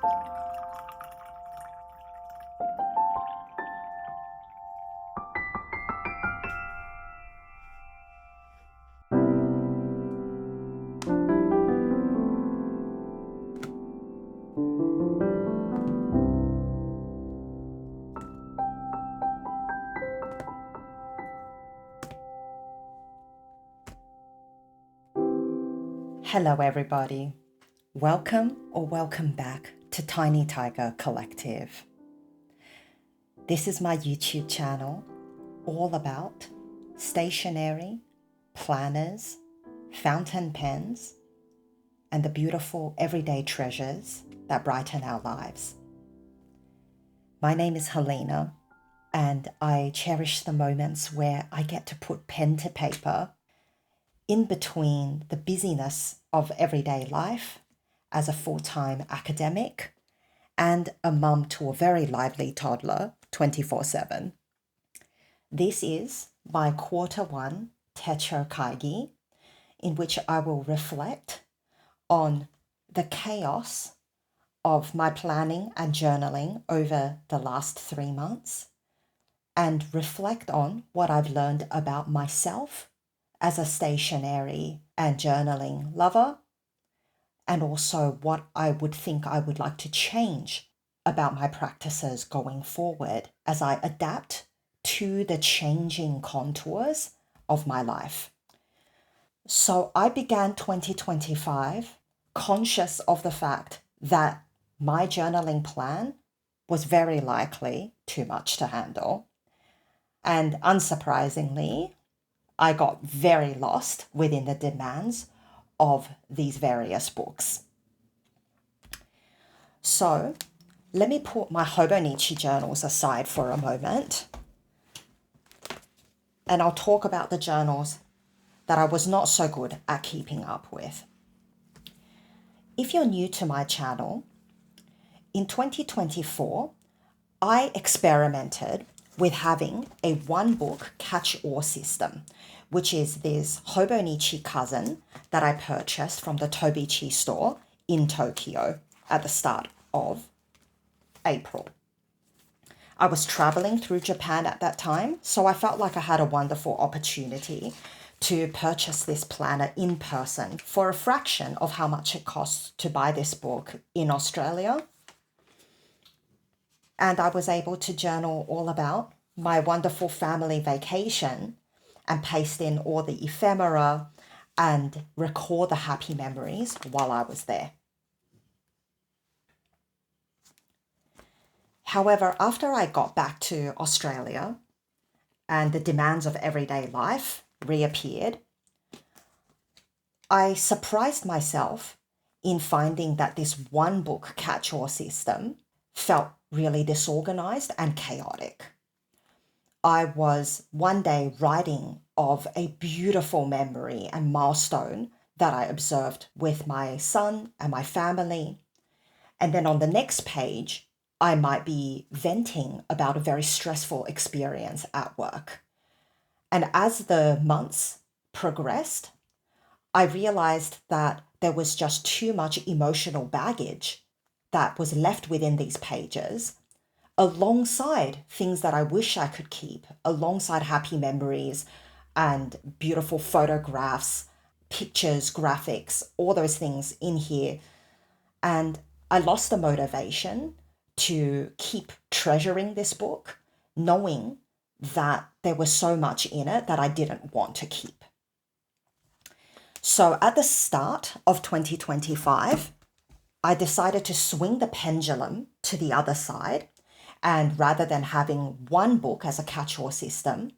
Hello everybody, welcome or welcome back to Tiny Tiger Collective. This is my YouTube channel all about stationery, planners, fountain pens, and the beautiful everyday treasures that brighten our lives. My name is Helena, and I cherish the moments where I get to put pen to paper in between the busyness of everyday life as a full-time academic and a mum to a very lively toddler 24/7. This is my Q1 techo kaigi, in which I will reflect on the chaos of my planning and journaling over the last 3 months and reflect on what I've learned about myself as a stationery and journaling lover, and also what I would think I would like to change about my practices going forward as I adapt to the changing contours of my life. So I began 2025 conscious of the fact that my journaling plan was very likely too much to handle. And unsurprisingly, I got very lost within the demands of these various books. So let me put my hobonichi journals aside for a moment, and I'll talk about the journals that I was not so good at keeping up with. If you're new to my channel, in 2024, I experimented with having a one-book catch-all system, which is this hobonichi cousin that I purchased from the Tobichi store in Tokyo at the start of April. I was traveling through Japan at that time, so I felt like I had a wonderful opportunity to purchase this planner in person for a fraction of how much it costs to buy this book in Australia. And I was able to journal all about my wonderful family vacation and paste in all the ephemera and record the happy memories while I was there. However, after I got back to Australia and the demands of everyday life reappeared, I surprised myself in finding that this one book catch-all system felt really disorganized and chaotic. I was one day writing of a beautiful memory and milestone that I observed with my son and my family. And then on the next page, I might be venting about a very stressful experience at work. And as the months progressed, I realized that there was just too much emotional baggage that was left within these pages, alongside things that I wish I could keep, alongside happy memories and beautiful photographs, pictures, graphics, all those things in here. And I lost the motivation to keep treasuring this book, knowing that there was so much in it that I didn't want to keep. So at the start of 2025, I decided to swing the pendulum to the other side, and rather than having one book as a catch-all system,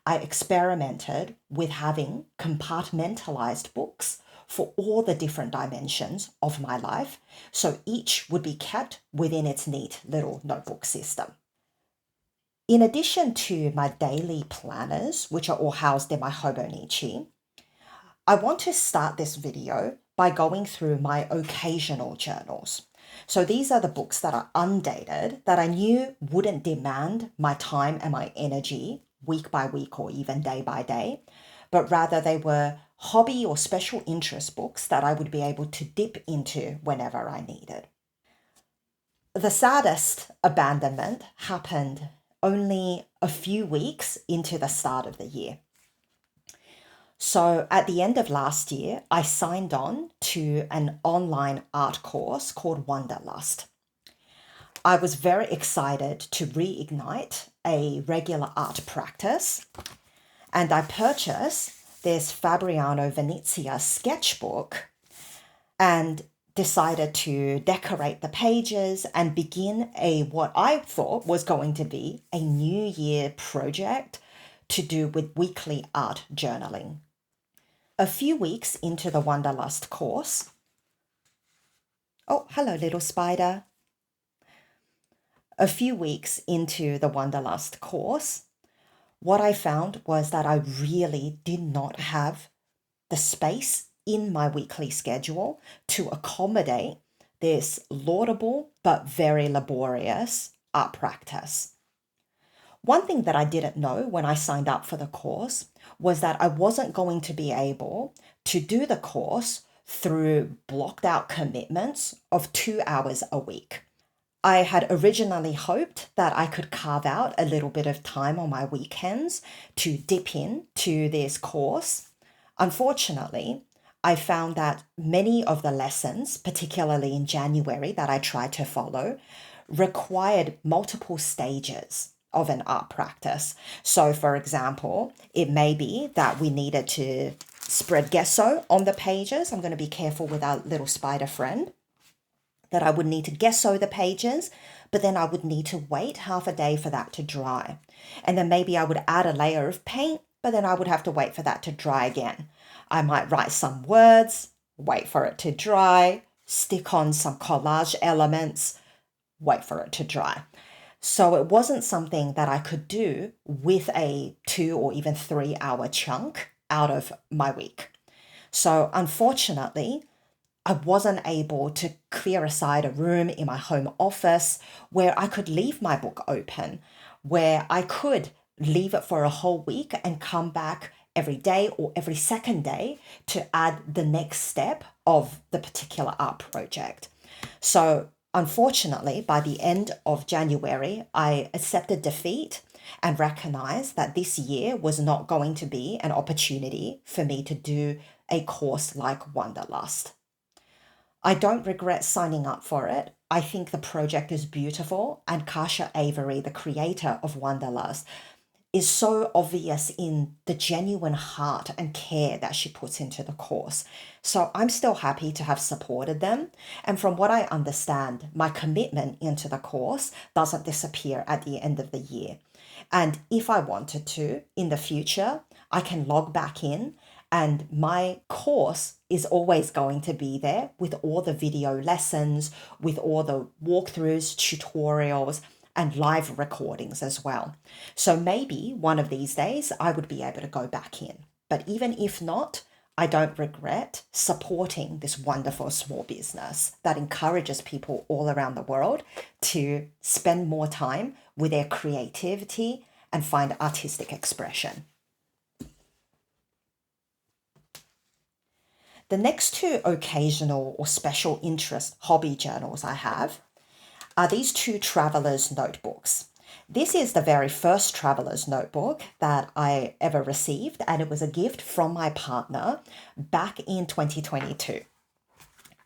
I experimented with having compartmentalized books for all the different dimensions of my life, so each would be kept within its neat little notebook system. In addition to my daily planners, which are all housed in my hobonichi, I want to start this video by going through my occasional journals. So these are the books that are undated, that I knew wouldn't demand my time and my energy week by week or even day by day, but rather they were hobby or special interest books that I would be able to dip into whenever I needed. The saddest abandonment happened only a few weeks into the start of the year. So at the end of last year, I signed on to an online art course called Wanderlust. I was very excited to reignite a regular art practice, and I purchased this Fabriano Venezia sketchbook and decided to decorate the pages and begin what I thought was going to be a New Year project to do with weekly art journaling. A few weeks into the Wanderlust course, oh, hello, little spider. A few weeks into the Wanderlust course, what I found was that I really did not have the space in my weekly schedule to accommodate this laudable but very laborious art practice. One thing that I didn't know when I signed up for the course was that I wasn't going to be able to do the course through blocked out commitments of 2 hours a week. I had originally hoped that I could carve out a little bit of time on my weekends to dip in to this course. Unfortunately, I found that many of the lessons, particularly in January, that I tried to follow, required multiple stages of an art practice. So, for example, it may be that we needed to spread gesso on the pages. I'm going to be careful with our little spider friend. That I would need to gesso the pages, but then I would need to wait half a day for that to dry. And then maybe I would add a layer of paint, but then I would have to wait for that to dry again. I might write some words, wait for it to dry, stick on some collage elements, wait for it to dry. So it wasn't something that I could do with a 2 or even 3 hour chunk out of my week. So unfortunately, I wasn't able to clear aside a room in my home office where I could leave my book open, where I could leave it for a whole week and come back every day or every second day to add the next step of the particular art project. So unfortunately, by the end of January, I accepted defeat and recognized that this year was not going to be an opportunity for me to do a course like Wanderlust. I don't regret signing up for it. I think the project is beautiful, and Kasha Avery, the creator of Wanderlust, is so obvious in the genuine heart and care that she puts into the course. So I'm still happy to have supported them. And from what I understand, my commitment into the course doesn't disappear at the end of the year. And if I wanted to, in the future, I can log back in, and my course is always going to be there with all the video lessons, with all the walkthroughs, tutorials, and live recordings as well. So maybe one of these days I would be able to go back in. But even if not, I don't regret supporting this wonderful small business that encourages people all around the world to spend more time with their creativity and find artistic expression. The next 2 occasional or special interest hobby journals I have are these 2 traveler's notebooks. This is the very first traveler's notebook that I ever received, and it was a gift from my partner back in 2022.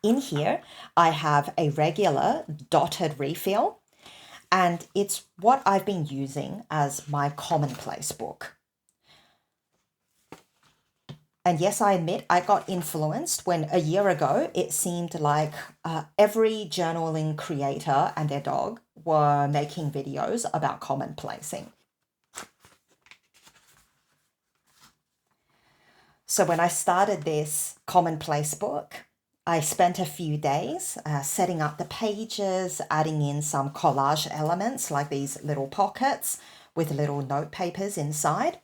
In here, I have a regular dotted refill, and it's what I've been using as my Commonplace book. And yes, I admit I got influenced when a year ago it seemed like every journaling creator and their dog were making videos about commonplacing. So when I started this Commonplace book, I spent a few days setting up the pages, adding in some collage elements like these little pockets with little note papers inside.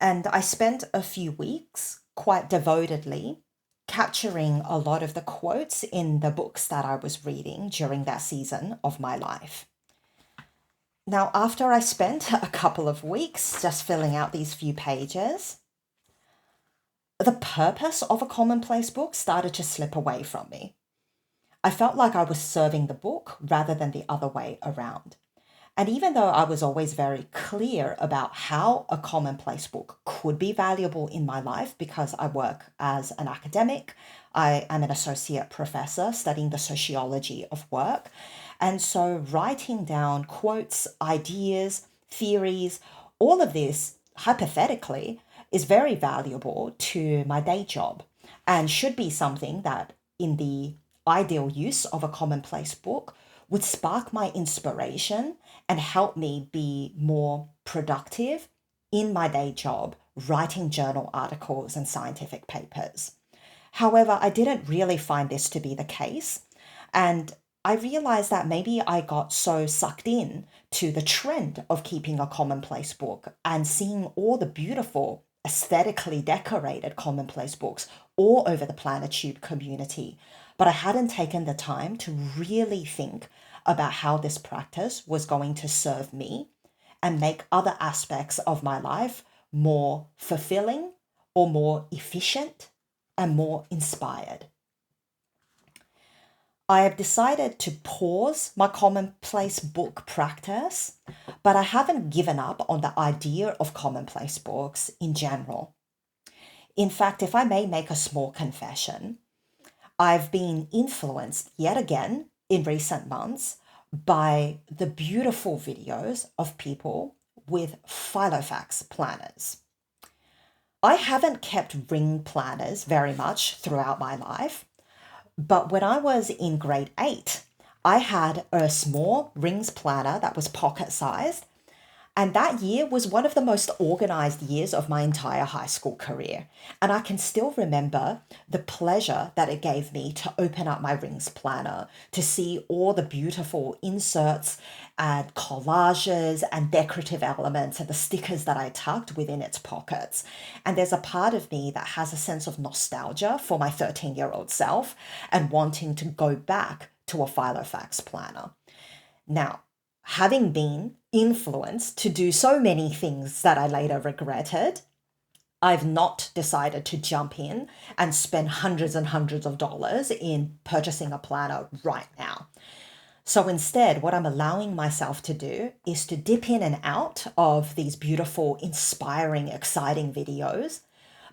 And I spent a few weeks quite devotedly capturing a lot of the quotes in the books that I was reading during that season of my life. Now, after I spent a couple of weeks just filling out these few pages, the purpose of a Commonplace book started to slip away from me. I felt like I was serving the book rather than the other way around. And even though I was always very clear about how a commonplace book could be valuable in my life because I work as an academic, I am an associate professor studying the sociology of work. And so writing down quotes, ideas, theories, all of this hypothetically is very valuable to my day job and should be something that in the ideal use of a commonplace book would spark my inspiration and help me be more productive in my day job, writing journal articles and scientific papers. However, I didn't really find this to be the case. And I realized that maybe I got so sucked in to the trend of keeping a commonplace book and seeing all the beautiful, aesthetically decorated commonplace books all over the Planetube community. But I hadn't taken the time to really think about how this practice was going to serve me and make other aspects of my life more fulfilling or more efficient and more inspired. I have decided to pause my commonplace book practice, but I haven't given up on the idea of commonplace books in general. In fact, if I may make a small confession, I've been influenced yet again in recent months by the beautiful videos of people with Filofax planners. I haven't kept ring planners very much throughout my life, but when I was in grade 8, I had a small rings planner that was pocket sized. And that year was one of the most organized years of my entire high school career. And I can still remember the pleasure that it gave me to open up my rings planner, to see all the beautiful inserts and collages and decorative elements and the stickers that I tucked within its pockets. And there's a part of me that has a sense of nostalgia for my 13-year-old self and wanting to go back to a Filofax planner. Now, having been influenced to do so many things that I later regretted, I've not decided to jump in and spend hundreds and hundreds of dollars in purchasing a planner right now. So instead, what I'm allowing myself to do is to dip in and out of these beautiful, inspiring, exciting videos,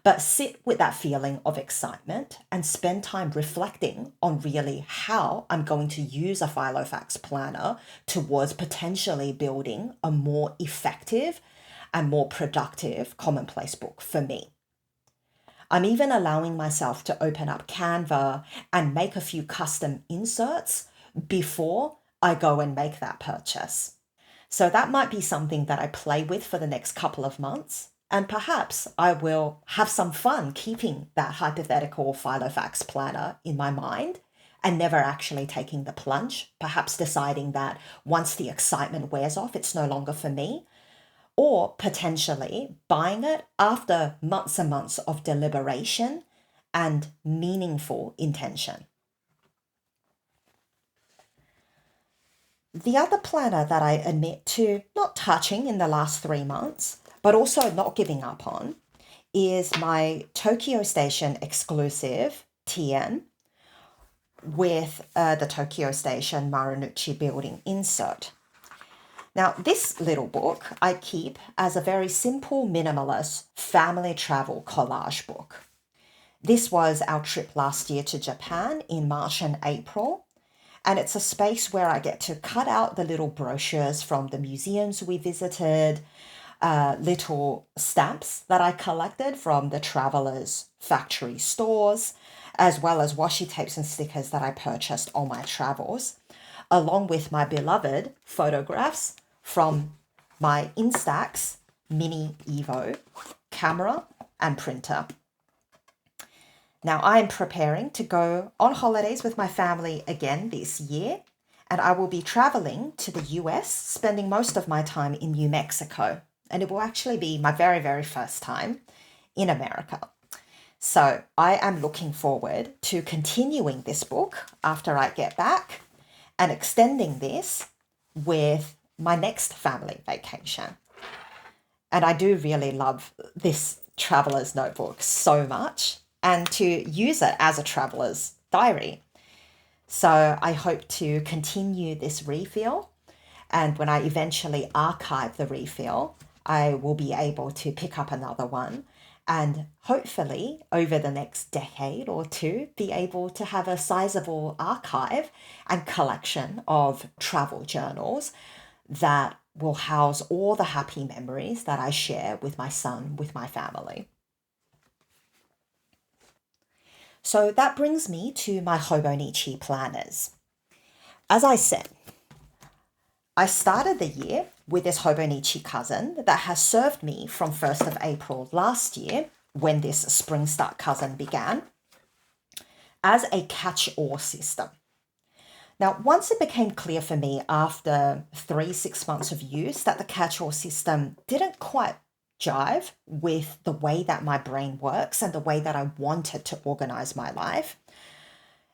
but sit with that feeling of excitement and spend time reflecting on really how I'm going to use a Filofax planner towards potentially building a more effective and more productive commonplace book for me. I'm even allowing myself to open up Canva and make a few custom inserts before I go and make that purchase. So that might be something that I play with for the next couple of months. And perhaps I will have some fun keeping that hypothetical Filofax planner in my mind and never actually taking the plunge, perhaps deciding that once the excitement wears off, it's no longer for me, or potentially buying it after months and months of deliberation and meaningful intention. The other planner that I admit to not touching in the last 3 months, but also not giving up on, is my Tokyo Station exclusive TN with the Tokyo Station Marunouchi building insert. Now, this little book I keep as a very simple, minimalist family travel collage book. This was our trip last year to Japan in March and April, and it's a space where I get to cut out the little brochures from the museums we visited, little stamps that I collected from the travelers' factory stores, as well as washi tapes and stickers that I purchased on my travels, along with my beloved photographs from my Instax Mini Evo camera and printer. Now, I'm preparing to go on holidays with my family again this year, and I will be traveling to the US, spending most of my time in New Mexico. And it will actually be my very, very first time in America. So I am looking forward to continuing this book after I get back and extending this with my next family vacation. And I do really love this traveler's notebook so much and to use it as a traveler's diary. So I hope to continue this refill. And when I eventually archive the refill, I will be able to pick up another one and hopefully over the next decade or two be able to have a sizable archive and collection of travel journals that will house all the happy memories that I share with my son, with my family. So that brings me to my hobonichi planners. As I said, I started the year with this hobonichi cousin that has served me from 1st of April last year, when this spring start cousin began, as a catch-all system. Now, once it became clear for me after 6 months of use that the catch-all system didn't quite jive with the way that my brain works and the way that I wanted to organize my life,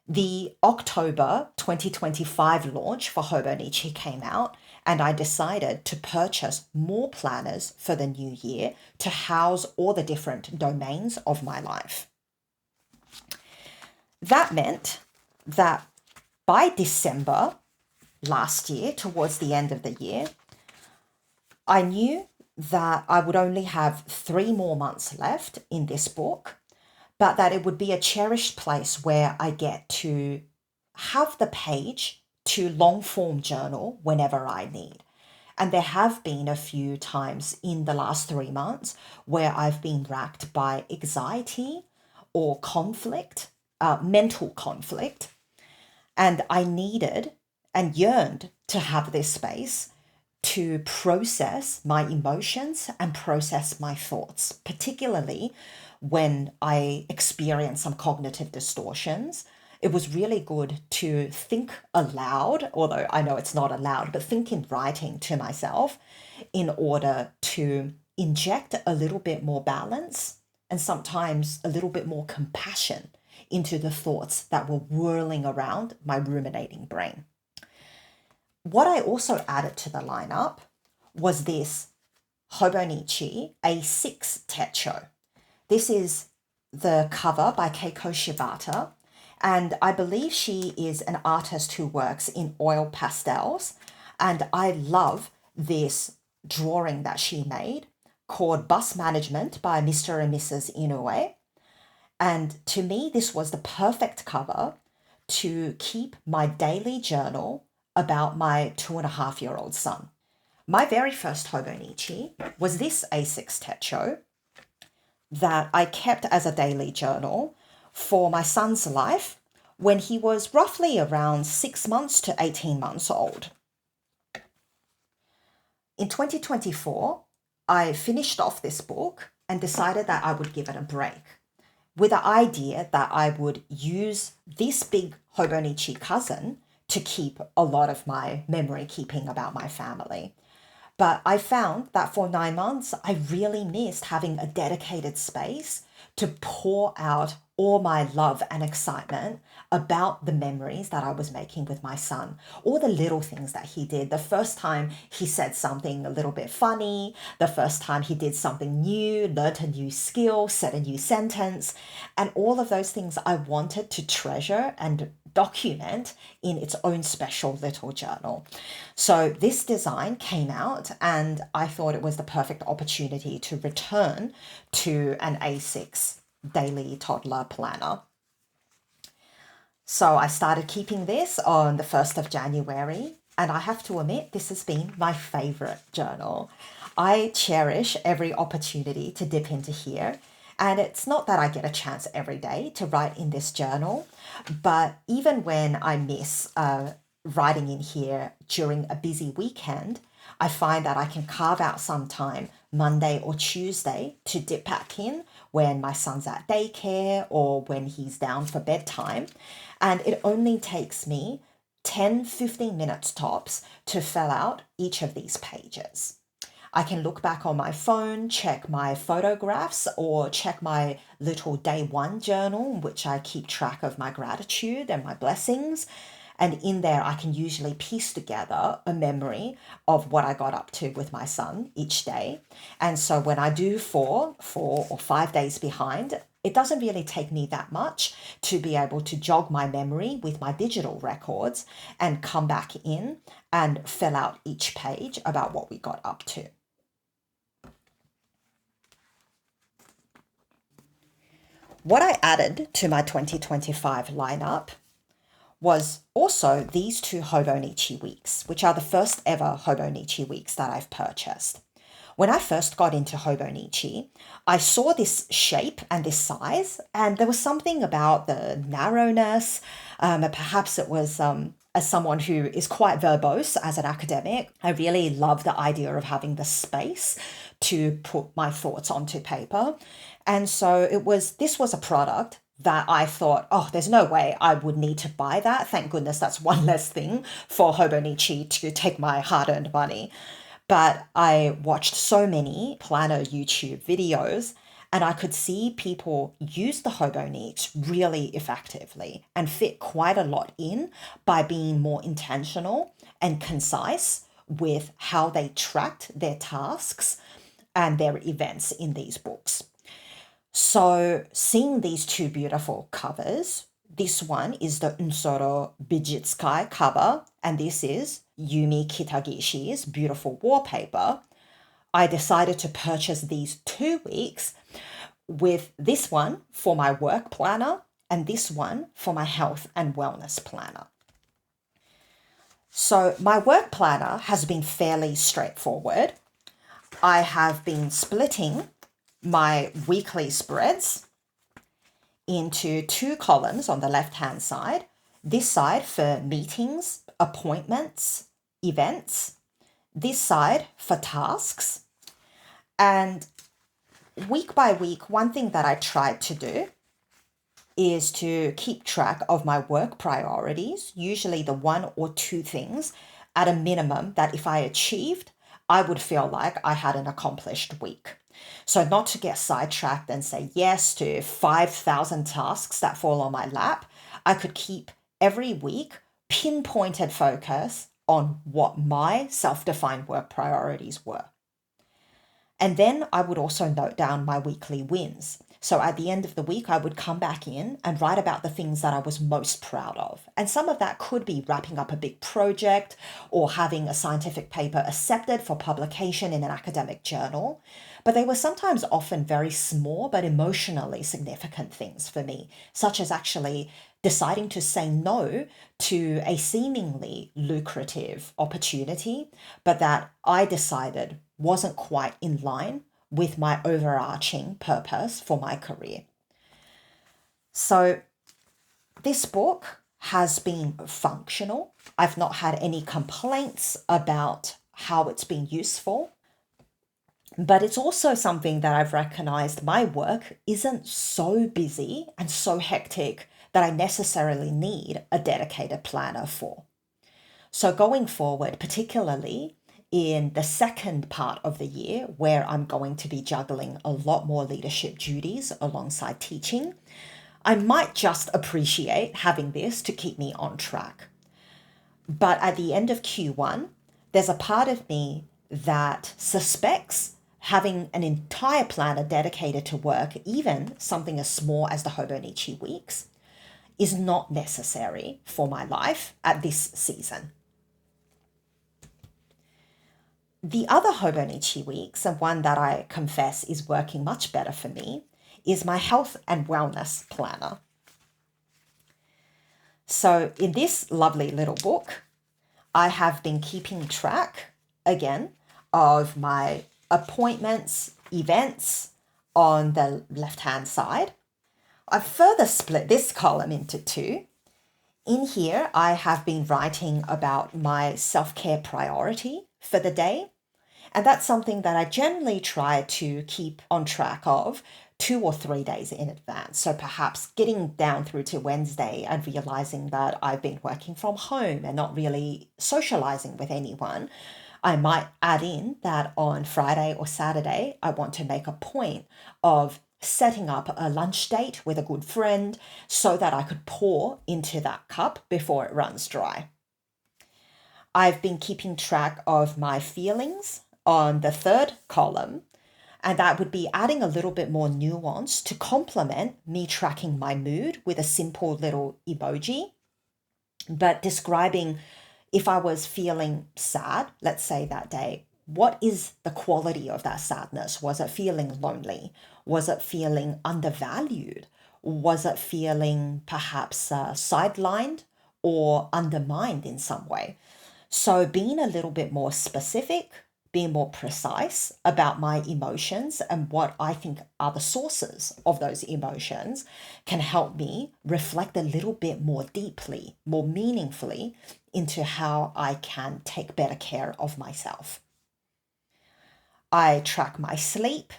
the October 2025 launch for Hobonichi came out, and I decided to purchase more planners for the new year to house all the different domains of my life. That meant that by December last year, towards the end of the year, I knew that I would only have 3 more months left in this book, but that it would be a cherished place where I get to have the page to long form journal whenever I need. And there have been a few times in the last 3 months where I've been racked by anxiety or conflict, mental conflict, and I needed and yearned to have this space to process my emotions and process my thoughts, particularly when I experienced some cognitive distortions. It was really good to think aloud, although I know it's not allowed, but think in writing to myself in order to inject a little bit more balance and sometimes a little bit more compassion into the thoughts that were whirling around my ruminating brain. What I also added to the lineup was this Hobonichi A6 techo. This is the cover by Keiko Shibata, and I believe she is an artist who works in oil pastels, and I love this drawing that she made called Bus Management by Mr. and Mrs. Inoue. And to me, this was the perfect cover to keep my daily journal about my 2.5-year-old son. My very first Hobonichi was this A6 techo that I kept as a daily journal for my son's life when he was roughly around 6 months to 18 months old. In 2024, I finished off this book and decided that I would give it a break, with the idea that I would use this big Hobonichi cousin to keep a lot of my memory keeping about my family. But I found that for 9 months, I really missed having a dedicated space to pour out all my love and excitement about the memories that I was making with my son, all the little things that he did. The first time he said something a little bit funny, the first time he did something new, learned a new skill, said a new sentence, and all of those things I wanted to treasure and document in its own special little journal. So this design came out and I thought it was the perfect opportunity to return to an A6 daily toddler planner. So I started keeping this on the 1st of January, and I have to admit, this has been my favorite journal. I cherish every opportunity to dip into here, and it's not that I get a chance every day to write in this journal, but even when I miss writing in here during a busy weekend, I find that I can carve out some time Monday or Tuesday to dip back in when my son's at daycare or when he's down for bedtime. And it only takes me 10-15 minutes tops to fill out each of these pages. I can look back on my phone, check my photographs, or check my little day one journal, in which I keep track of my gratitude and my blessings. And in there, I can usually piece together a memory of what I got up to with my son each day. And so when I do fall 4 or 5 days behind, It doesn't really take me that much to be able to jog my memory with my digital records and come back in and fill out each page about what we got up to. What I added to my 2025 lineup was also these two hobonichi weeks, which are the first ever hobonichi weeks that I've purchased. When I first got into hobonichi, I saw this shape and this size, and there was something about the narrowness. Perhaps it was as someone who is quite verbose as an academic, I really love the idea of having the space to put my thoughts onto paper. And so this was a product that I thought, oh, there's no way I would need to buy that. Thank goodness that's one less thing for hobonichi to take my hard-earned money. But I watched so many planner YouTube videos and I could see people use the hobonichi really effectively and fit quite a lot in by being more intentional and concise with how they tracked their tasks and their events in these books. So seeing these two beautiful covers, this one is the Unsoro Bijitsukai cover, and this is Yumi Kitagishi's beautiful wallpaper. I decided to purchase these 2 weeks with this one for my work planner and this one for my health and wellness planner. So my work planner has been fairly straightforward. I have been splitting my weekly spreads into 2 columns on the left-hand side. This side for meetings, appointments, events. This side for tasks. And week by week, one thing that I tried to do is to keep track of my work priorities, usually the 1 or 2 things at a minimum that if I achieved, I would feel like I had an accomplished week. So not to get sidetracked and say yes to 5,000 tasks that fall on my lap, I could keep every week pinpointed focus on what my self-defined work priorities were. And then I would also note down my weekly wins. So at the end of the week, I would come back in and write about the things that I was most proud of. And some of that could be wrapping up a big project or having a scientific paper accepted for publication in an academic journal. But they were sometimes often very small but emotionally significant things for me, such as actually deciding to say no to a seemingly lucrative opportunity, but that I decided wasn't quite in line with my overarching purpose for my career. So this book has been functional. I've not had any complaints about how it's been useful, but it's also something that I've recognized my work isn't so busy and so hectic that I necessarily need a dedicated planner for. So going forward, particularly in the second part of the year, where I'm going to be juggling a lot more leadership duties alongside teaching, I might just appreciate having this to keep me on track. But at the end of Q1, there's a part of me that suspects having an entire planner dedicated to work, even something as small as the hobonichi weeks, is not necessary for my life at this season. The other hobonichi weeks, and one that I confess is working much better for me, is my health and wellness planner. So in this lovely little book, I have been keeping track, again, of my appointments, events on the left-hand side. I've further split this column into 2. In here, I have been writing about my self-care priority for the day. And that's something that I generally try to keep on track of 2 or 3 days in advance. So perhaps getting down through to Wednesday and realizing that I've been working from home and not really socializing with anyone, I might add in that on Friday or Saturday, I want to make a point of setting up a lunch date with a good friend so that I could pour into that cup before it runs dry. I've been keeping track of my feelings on the third column, And that would be adding a little bit more nuance to complement me tracking my mood with a simple little emoji, but describing if I was feeling sad, let's say that day, what is the quality of that sadness? Was it feeling lonely? Was it feeling undervalued? Was it feeling perhaps sidelined or undermined in some way? So being a little bit more specific, being more precise about my emotions and what I think are the sources of those emotions can help me reflect a little bit more deeply, more meaningfully into how I can take better care of myself. I track my sleep.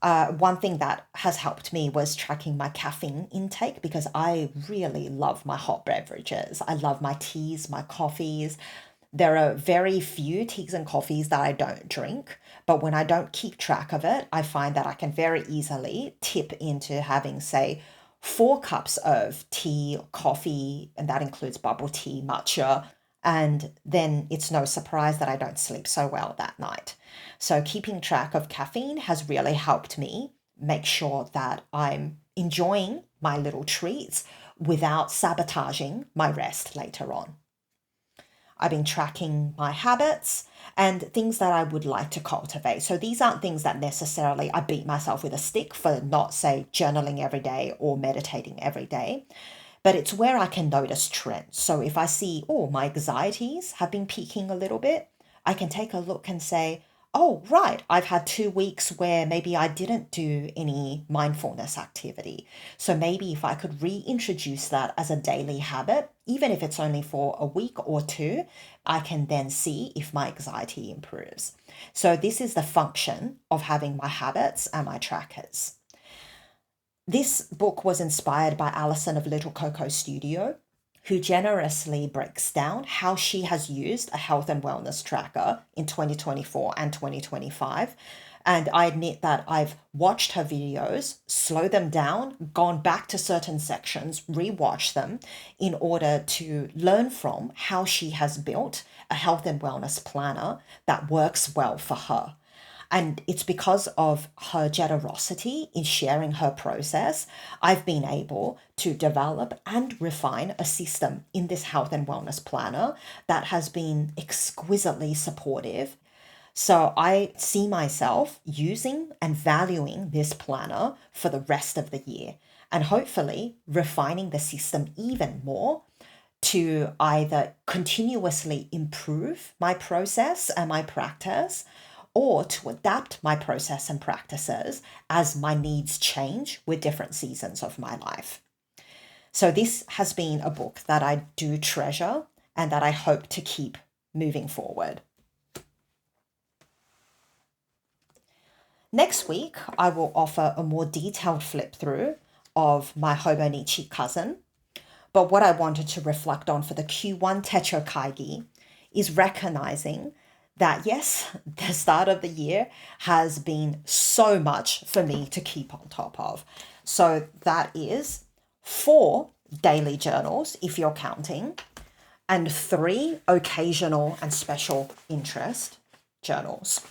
One thing that has helped me was tracking my caffeine intake because I really love my hot beverages. I love my teas, my coffees. There are very few teas and coffees that I don't drink, but when I don't keep track of it, I find that I can very easily tip into having, say, 4 cups of tea, coffee, and that includes bubble tea, matcha, and then it's no surprise that I don't sleep so well that night. So keeping track of caffeine has really helped me make sure that I'm enjoying my little treats without sabotaging my rest later on. I've been tracking my habits and things that I would like to cultivate. So these aren't things that necessarily I beat myself with a stick for not, say, journaling every day or meditating every day, but it's where I can notice trends. So if I see, oh, my anxieties have been peaking a little bit, I can take a look and say, oh, right, I've had 2 weeks where maybe I didn't do any mindfulness activity. So maybe if I could reintroduce that as a daily habit, even if it's only for a week or two, I can then see if my anxiety improves. So this is the function of having my habits and my trackers. This book was inspired by Alison of Little Coco Studio, who generously breaks down how she has used a health and wellness tracker in 2024 and 2025. And I admit that I've watched her videos, slowed them down, gone back to certain sections, rewatched them in order to learn from how she has built a health and wellness planner that works well for her. And it's because of her generosity in sharing her process, I've been able to develop and refine a system in this health and wellness planner that has been exquisitely supportive. So I see myself using and valuing this planner for the rest of the year and hopefully refining the system even more to either continuously improve my process and my practice or to adapt my process and practices as my needs change with different seasons of my life. So this has been a book that I do treasure and that I hope to keep moving forward. Next week, I will offer a more detailed flip through of my hobonichi cousin. But what I wanted to reflect on for the Q1 techo kaigi is recognizing that yes, the start of the year has been so much for me to keep on top of. So that is 4 daily journals, if you're counting, and 3 occasional and special interest journals.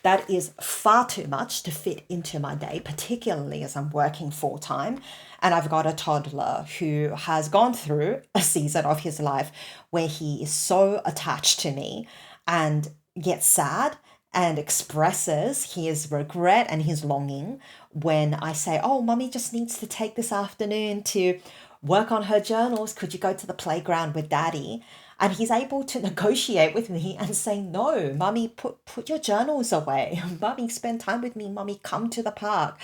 That is far too much to fit into my day, particularly as I'm working full time. And I've got a toddler who has gone through a season of his life where he is so attached to me and gets sad and expresses his regret and his longing when I say, oh, mummy just needs to take this afternoon to work on her journals. Could you go to the playground with daddy? And he's able to negotiate with me and say, no, mummy, put your journals away. Mummy, spend time with me. Mummy, come to the park.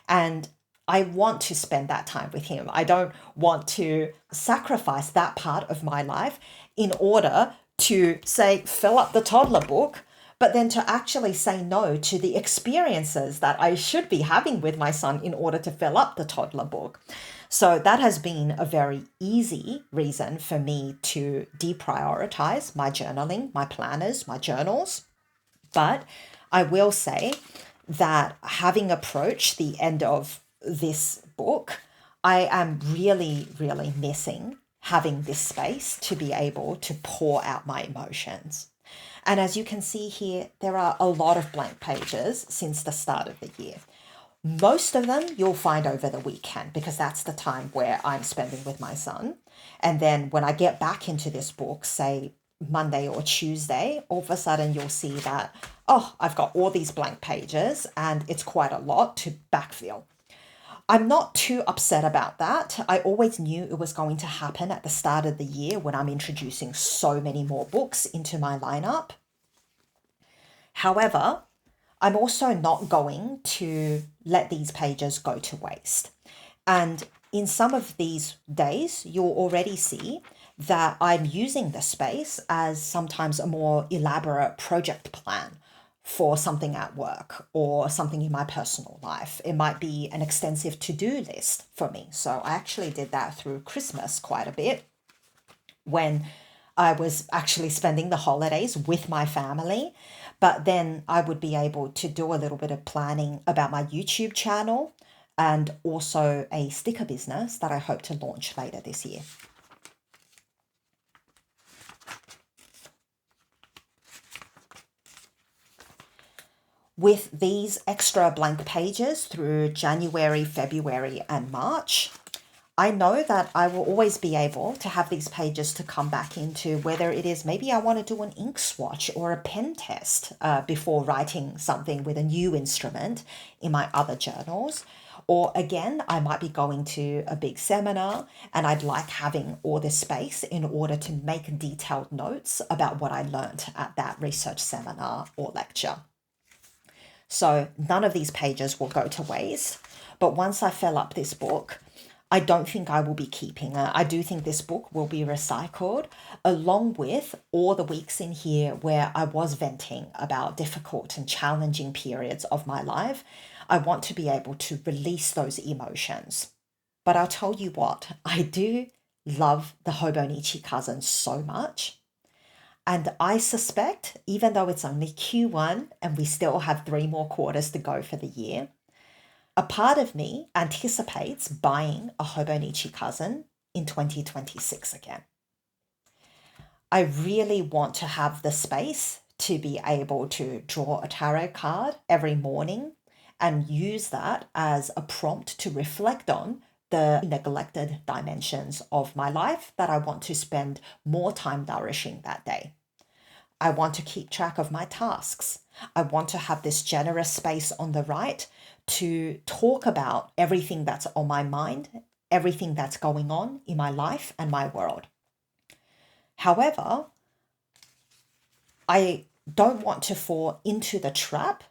And I want to spend that time with him. I don't want to sacrifice that part of my life in order to, say, fill up the toddler book, but then to actually say no to the experiences that I should be having with my son in order to fill up the toddler book. So that has been a very easy reason for me to deprioritize my journaling, my planners, my journals. But I will say that having approached the end of this book, I am really, really missing having this space to be able to pour out my emotions. And as you can see here, there are a lot of blank pages since the start of the year. Most of them you'll find over the weekend because that's the time where I'm spending with my son. And then when I get back into this book, say Monday or Tuesday, all of a sudden you'll see that, oh, I've got all these blank pages and it's quite a lot to backfill. I'm not too upset about that. I always knew it was going to happen at the start of the year when I'm introducing so many more books into my lineup. However, I'm also not going to let these pages go to waste. And in some of these days, you'll already see that I'm using the space as sometimes a more elaborate project plan for something at work or something in my personal life. It might be an extensive to-do list for me. So I actually did that through Christmas quite a bit when I was actually spending the holidays with my family. But then I would be able to do a little bit of planning about my YouTube channel and also a sticker business that I hope to launch later this year. With these extra blank pages through January, February, and March, I know that I will always be able to have these pages to come back into, whether it is maybe I want to do an ink swatch or a pen test before writing something with a new instrument in my other journals. Or again, I might be going to a big seminar and I'd like having all this space in order to make detailed notes about what I learned at that research seminar or lecture. So none of these pages will go to waste. But once I fill up this book, I don't think I will be keeping it. I do think this book will be recycled along with all the weeks in here where I was venting about difficult and challenging periods of my life. I want to be able to release those emotions. But I'll tell you what, I do love the hobonichi cousin so much. And I suspect, even though it's only Q1 and we still have 3 more quarters to go for the year, a part of me anticipates buying a hobonichi cousin in 2026 again. I really want to have the space to be able to draw a tarot card every morning and use that as a prompt to reflect on the neglected dimensions of my life that I want to spend more time nourishing that day. I want to keep track of my tasks. I want to have this generous space on the right to talk about everything that's on my mind, everything that's going on in my life and my world. However, I don't want to fall into the trap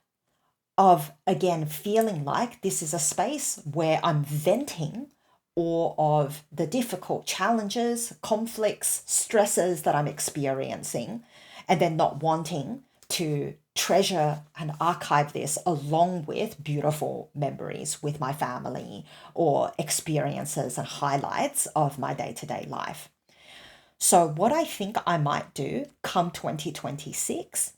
of, again, feeling like this is a space where I'm venting all of the difficult challenges, conflicts, stresses that I'm experiencing, and then not wanting to treasure and archive this along with beautiful memories with my family or experiences and highlights of my day-to-day life. So what I think I might do come 2026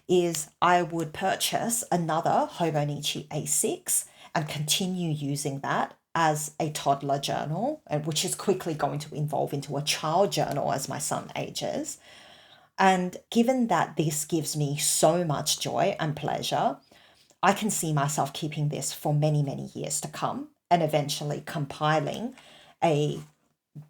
is I would purchase another Hobonichi A6 and continue using that as a toddler journal, which is quickly going to evolve into a child journal as my son ages. And given that this gives me so much joy and pleasure, I can see myself keeping this for many, many years to come and eventually compiling a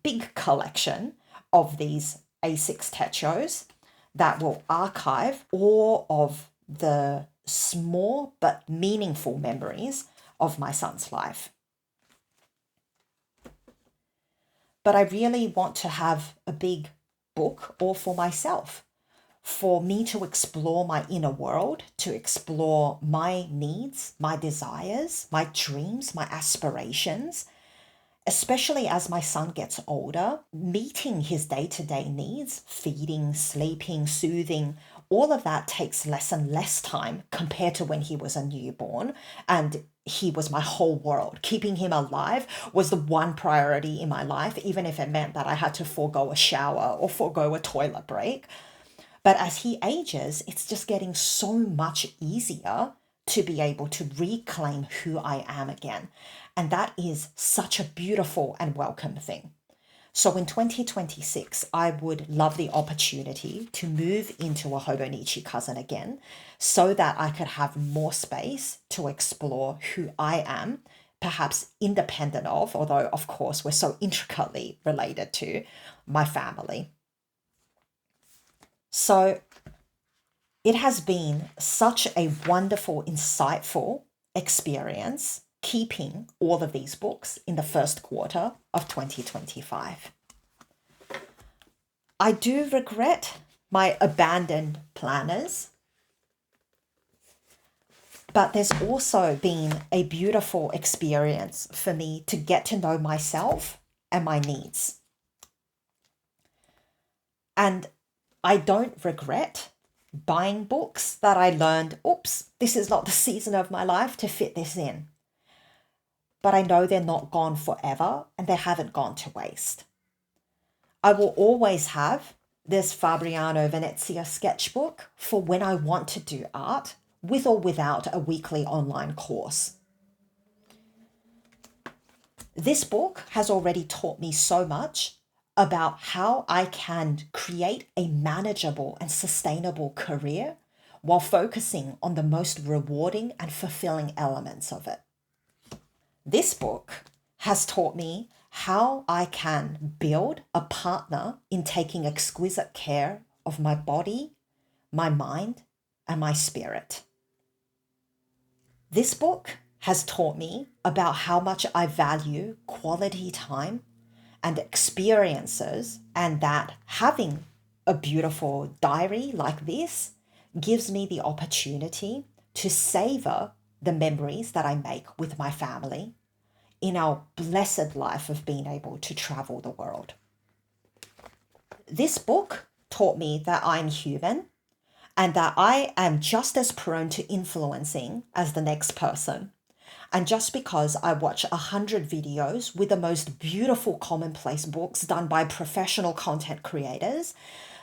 big collection of these A6 techos that will archive all of the small but meaningful memories of my son's life. But I really want to have a big book all for myself, for me to explore my inner world, to explore my needs, my desires, my dreams, my aspirations. Especially as my son gets older, meeting his day-to-day needs, feeding, sleeping, soothing, all of that takes less and less time compared to when he was a newborn and he was my whole world. Keeping him alive was the one priority in my life, even if it meant that I had to forego a shower or forego a toilet break. But as he ages, it's just getting so much easier to be able to reclaim who I am again. And that is such a beautiful and welcome thing. So in 2026, I would love the opportunity to move into a hobonichi cousin again so that I could have more space to explore who I am, perhaps independent of, although of course we're so intricately related to, my family. So it has been such a wonderful, insightful experience keeping all of these books in the first quarter of 2025. I do regret my abandoned planners, but there's also been a beautiful experience for me to get to know myself and my needs. And I don't regret buying books that I learned, oops, this is not the season of my life to fit this in. But I know they're not gone forever and they haven't gone to waste. I will always have this Fabriano Venezia sketchbook for when I want to do art, with or without a weekly online course. This book has already taught me so much about how I can create a manageable and sustainable career while focusing on the most rewarding and fulfilling elements of it. This book has taught me how I can build a partner in taking exquisite care of my body, my mind, and my spirit. This book has taught me about how much I value quality time and experiences, and that having a beautiful diary like this gives me the opportunity to savor the memories that I make with my family in our blessed life of being able to travel the world. This book taught me that I'm human and that I am just as prone to influencing as the next person. And just because I watch 100 videos with the most beautiful commonplace books done by professional content creators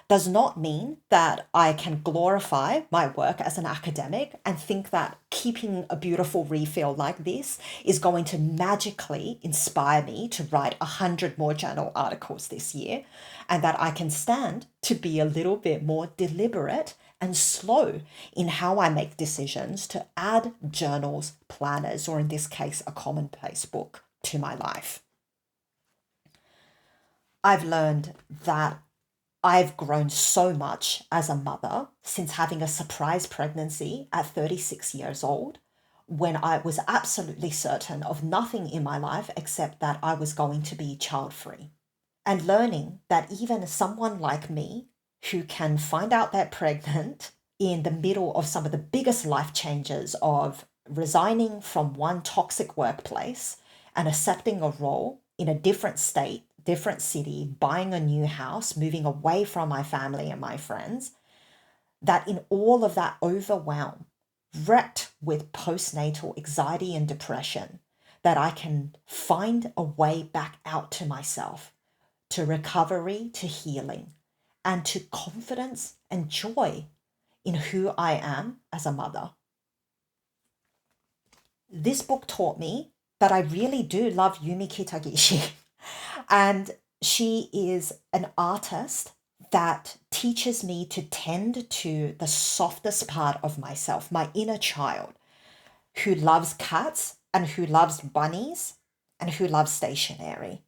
does not mean that I can glorify my work as an academic and think that keeping a beautiful refill like this is going to magically inspire me to write 100 more journal articles this year, and that I can stand to be a little bit more deliberate and slow in how I make decisions to add journals, planners, or in this case, a commonplace book to my life. I've learned that I've grown so much as a mother since having a surprise pregnancy at 36 years old, when I was absolutely certain of nothing in my life except that I was going to be child-free. And learning that even someone like me, who can find out they're pregnant in the middle of some of the biggest life changes of resigning from one toxic workplace and accepting a role in a different state, different city, buying a new house, moving away from my family and my friends, that in all of that overwhelm, wrecked with postnatal anxiety and depression, that I can find a way back out to myself, to recovery, to healing, and to confidence and joy in who I am as a mother. This book taught me that I really do love Yumi Kitagishi. And she is an artist that teaches me to tend to the softest part of myself, my inner child, who loves cats and who loves bunnies and who loves stationery.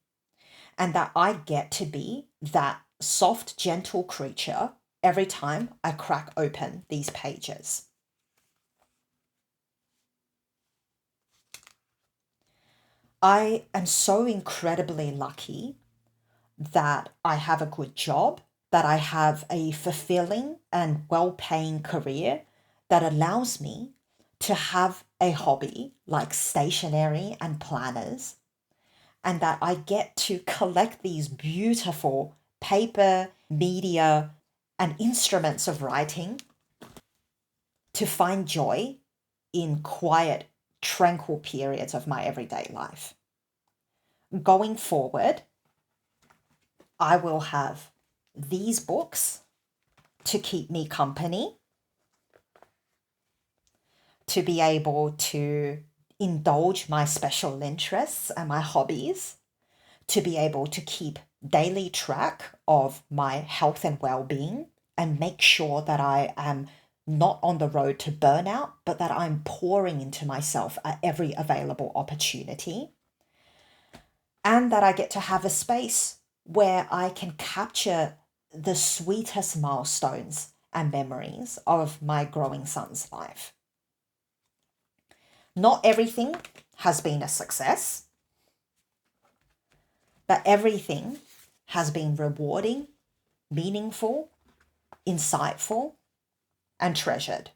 And that I get to be that soft, gentle creature every time I crack open these pages. I am so incredibly lucky that I have a good job, that I have a fulfilling and well-paying career that allows me to have a hobby like stationery and planners, and that I get to collect these beautiful paper, media, and instruments of writing to find joy in quiet, tranquil periods of my everyday life. Going forward, I will have these books to keep me company, to be able to indulge my special interests and my hobbies, to be able to keep daily track of my health and well-being and make sure that I am not on the road to burnout, but that I'm pouring into myself at every available opportunity. And that I get to have a space where I can capture the sweetest milestones and memories of my growing son's life. Not everything has been a success, but everything has been rewarding, meaningful, insightful, and treasured.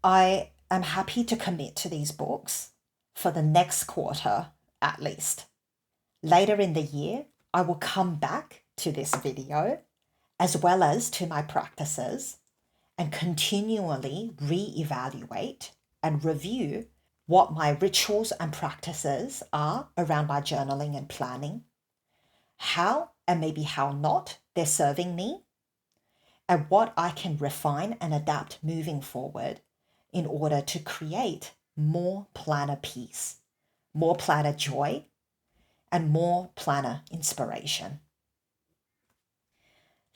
I am happy to commit to these books for the next quarter at least. Later in the year, I will come back to this video as well as to my practices and continually reevaluate and review what my rituals and practices are around my journaling and planning, how and maybe how not they're serving me, and what I can refine and adapt moving forward in order to create more planner peace, more planner joy, and more planner inspiration.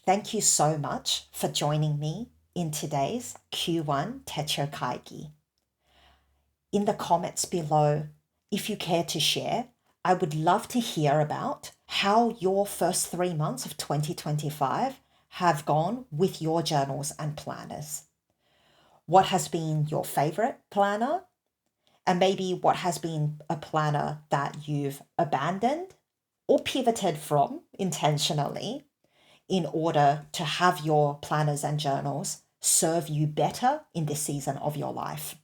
Thank you so much for joining me in today's Q1 Techo Kaigi. In the comments below, if you care to share, I would love to hear about how your first 3 months of 2025 have gone with your journals and planners. What has been your favorite planner? And maybe what has been a planner that you've abandoned or pivoted from intentionally in order to have your planners and journals serve you better in this season of your life.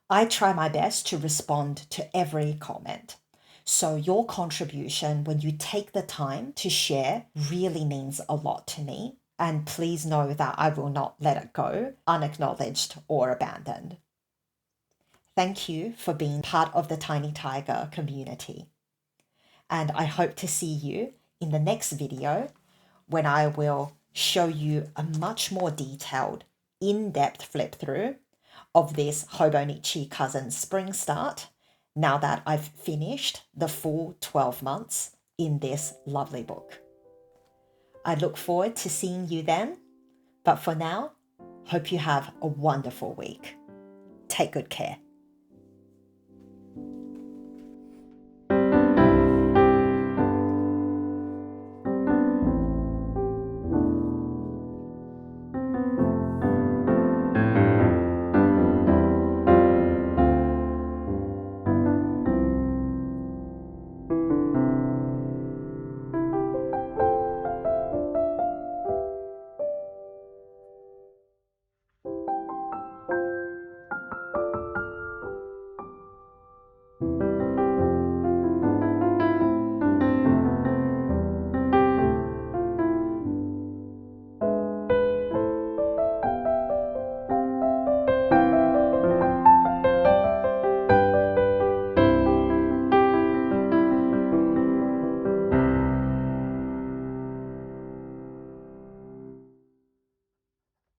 I try my best to respond to every comment. So your contribution when you take the time to share really means a lot to me. And please know that I will not let it go unacknowledged or abandoned. Thank you for being part of the Tiny Tiger community. And I hope to see you in the next video when I will show you a much more detailed, in-depth flip through of this Hobonichi Cousin Spring Start now that I've finished the full 12 months in this lovely book. I look forward to seeing you then, but for now, hope you have a wonderful week. Take good care.